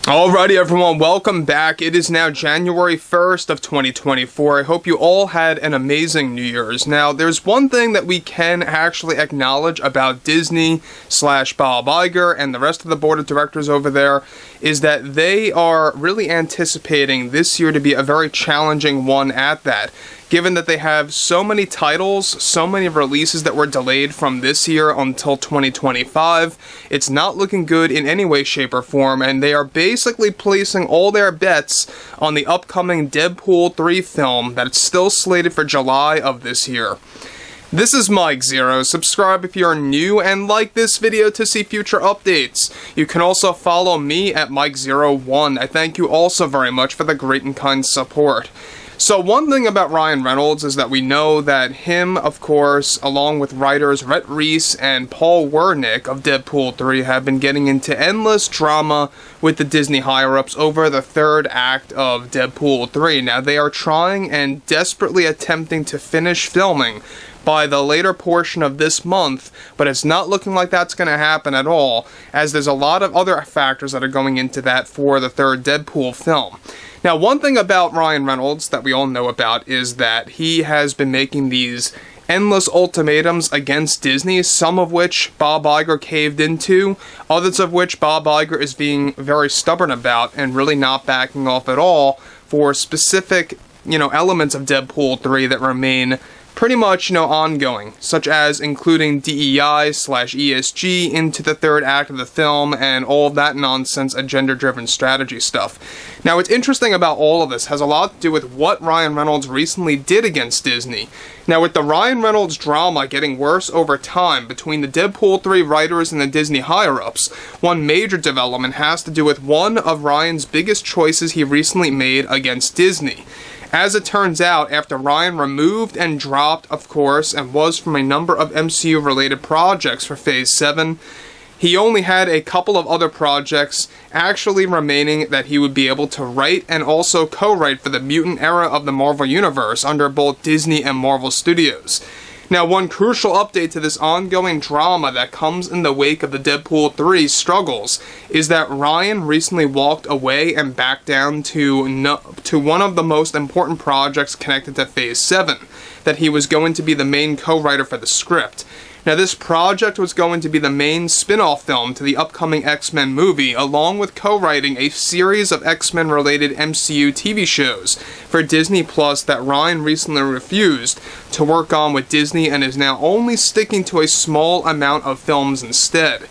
Alrighty everyone, welcome back. It is now January 1st of 2024. I hope you all had an amazing New Year's. Now, there's one thing that we can actually acknowledge about Disney / Bob Iger and the rest of the board of directors over there is that they are really anticipating this year to be a very challenging one at that. Given that they have so many titles, so many releases that were delayed from this year until 2025, it's not looking good in any way, shape, or form, and they are basically placing all their bets on the upcoming Deadpool 3 film that's still slated for July of this year. This is Mike Zero. Subscribe if you're new and like this video to see future updates. You can also follow me at Mike01. I thank you also very much for the great and kind support. So one thing about Ryan Reynolds is that we know that him, of course, along with writers Rhett Reese and Paul Wernick of Deadpool 3 have been getting into endless drama with the Disney higher-ups over the third act of Deadpool 3. Now, they are trying and desperately attempting to finish filming by the later portion of this month, but it's not looking like that's going to happen at all, as there's a lot of other factors that are going into that for the third Deadpool film. Now, one thing about Ryan Reynolds that we all know about is that he has been making these endless ultimatums against Disney, some of which Bob Iger caved into, others of which Bob Iger is being very stubborn about and really not backing off at all for specific, elements of Deadpool 3 that remain pretty much, ongoing, such as including DEI/ESG into the third act of the film and all of that nonsense agenda-driven strategy stuff. Now, what's interesting about all of this has a lot to do with what Ryan Reynolds recently did against Disney. Now, with the Ryan Reynolds drama getting worse over time between the Deadpool 3 writers and the Disney higher-ups, one major development has to do with one of Ryan's biggest choices he recently made against Disney. As it turns out, after Ryan removed and dropped, of course, and was from a number of MCU-related projects for Phase 7, he only had a couple of other projects actually remaining that he would be able to write and also co-write for the mutant era of the Marvel Universe under both Disney and Marvel Studios. Now, one crucial update to this ongoing drama that comes in the wake of the Deadpool 3 struggles is that Ryan recently walked away and backed down to one of the most important projects connected to Phase 7, that he was going to be the main co-writer for the script. Now, this project was going to be the main spin-off film to the upcoming X-Men movie, along with co-writing a series of X-Men-related MCU TV shows for Disney Plus that Ryan recently refused to work on with Disney and is now only sticking to a small amount of films instead.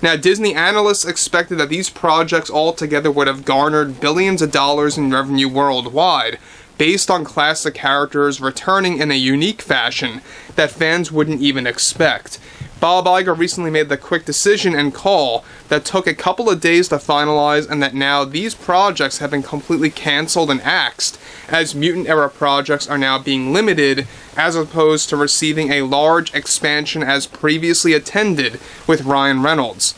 Now, Disney analysts expected that these projects altogether would have garnered billions of dollars in revenue worldwide, based on classic characters returning in a unique fashion that fans wouldn't even expect. Bob Iger recently made the quick decision and call that took a couple of days to finalize, and that now these projects have been completely cancelled and axed, as mutant era projects are now being limited as opposed to receiving a large expansion as previously attended with Ryan Reynolds.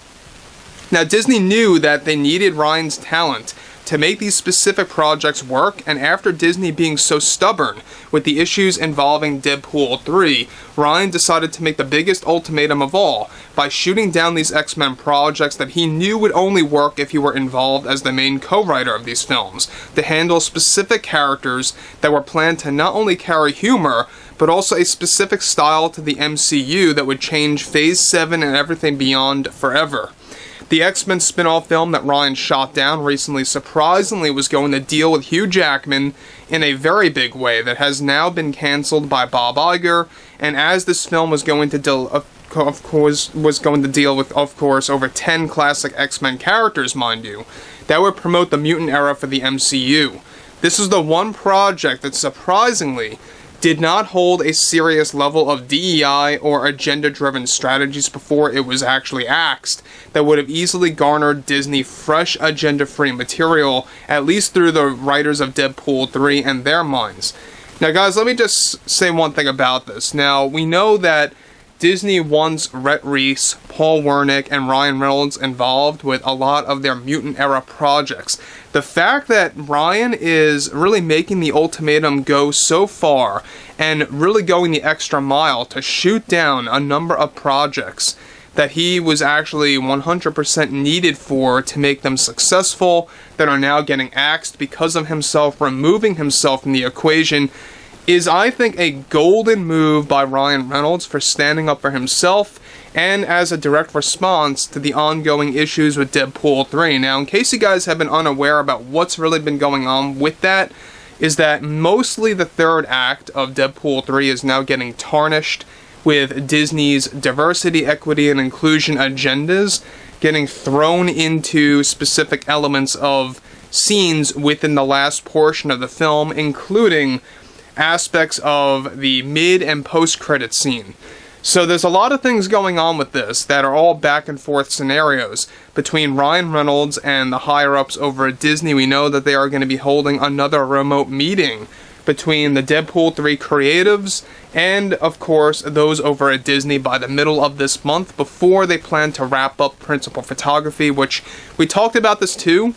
Now, Disney knew that they needed Ryan's talent to make these specific projects work, and after Disney being so stubborn with the issues involving Deadpool 3, Ryan decided to make the biggest ultimatum of all by shooting down these X-Men projects that he knew would only work if he were involved as the main co-writer of these films, to handle specific characters that were planned to not only carry humor, but also a specific style to the MCU that would change Phase 7 and everything beyond forever. The X-Men spin-off film that Ryan shot down recently surprisingly was going to deal with Hugh Jackman in a very big way that has now been cancelled by Bob Iger, and as this film was going to deal with, of course, over 10 classic X-Men characters, mind you, that would promote the mutant era for the MCU. This is the one project that surprisingly did not hold a serious level of DEI or agenda-driven strategies before it was actually axed that would have easily garnered Disney fresh agenda-free material, at least through the writers of Deadpool 3 and their minds. Now, guys, let me just say one thing about this. Now, we know that Disney wants Rhett Reese, Paul Wernick, and Ryan Reynolds involved with a lot of their mutant-era projects. The fact that Ryan is really making the ultimatum go so far and really going the extra mile to shoot down a number of projects that he was actually 100% needed for to make them successful, that are now getting axed because of himself removing himself from the equation, is, I think, a golden move by Ryan Reynolds for standing up for himself and as a direct response to the ongoing issues with Deadpool 3. Now, in case you guys have been unaware about what's really been going on with that, is that mostly the third act of Deadpool 3 is now getting tarnished with Disney's diversity, equity, and inclusion agendas getting thrown into specific elements of scenes within the last portion of the film, including aspects of the mid and post-credit scene. So there's a lot of things going on with this that are all back and forth scenarios between Ryan Reynolds and the higher-ups over at Disney. We know that they are going to be holding another remote meeting between the Deadpool 3 creatives and, of course, those over at Disney by the middle of this month, before they plan to wrap up principal photography, which we talked about this too.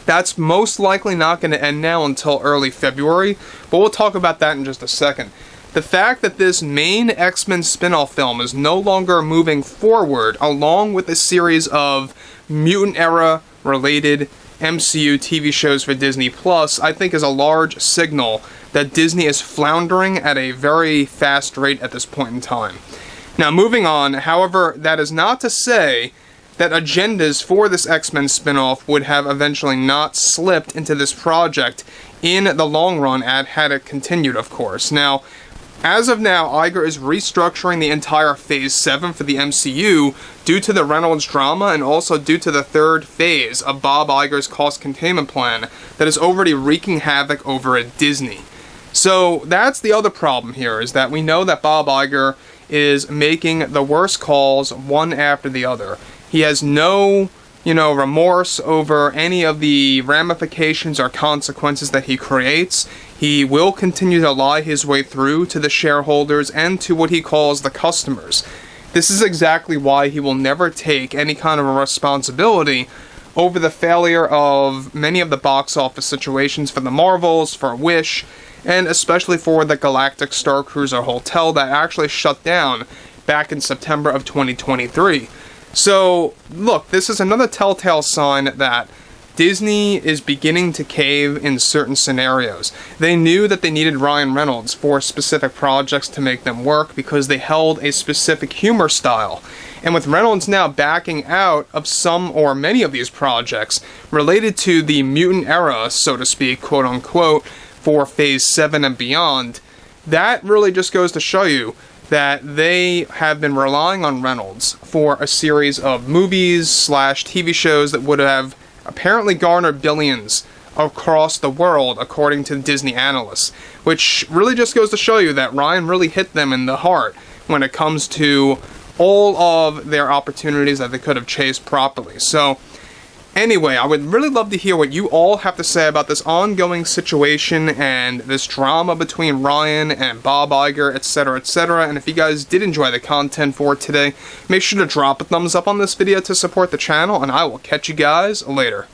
That's most likely not going to end now until early February, but we'll talk about that in just a second. The fact that this main X-Men spin-off film is no longer moving forward, along with a series of mutant era related MCU TV shows for Disney Plus, I think is a large signal that Disney is floundering at a very fast rate at this point in time. Now, moving on, however, that is not to say that agendas for this X-Men spin-off would have eventually not slipped into this project in the long run, had it continued, of course. Now, as of now, Iger is restructuring the entire Phase 7 for the MCU due to the Reynolds drama and also due to the third phase of Bob Iger's cost containment plan that is already wreaking havoc over at Disney. So that's the other problem here, is that we know that Bob Iger is making the worst calls one after the other. He has no, remorse over any of the ramifications or consequences that he creates. He will continue to lie his way through to the shareholders and to what he calls the customers. This is exactly why he will never take any kind of a responsibility over the failure of many of the box office situations for the Marvels, for Wish, and especially for the Galactic Star Cruiser Hotel that actually shut down back in September of 2023. So, look, this is another telltale sign that Disney is beginning to cave in certain scenarios. They knew that they needed Ryan Reynolds for specific projects to make them work because they held a specific humor style. And with Reynolds now backing out of some or many of these projects related to the mutant era, so to speak, quote unquote, for Phase 7 and beyond, that really just goes to show you that they have been relying on Reynolds for a series of movies / TV shows that would have apparently garnered billions across the world, according to Disney analysts, which really just goes to show you that Ryan really hit them in the heart when it comes to all of their opportunities that they could have chased properly. So, anyway, I would really love to hear what you all have to say about this ongoing situation and this drama between Ryan and Bob Iger, etc., etc. And if you guys did enjoy the content for today, make sure to drop a thumbs up on this video to support the channel, and I will catch you guys later.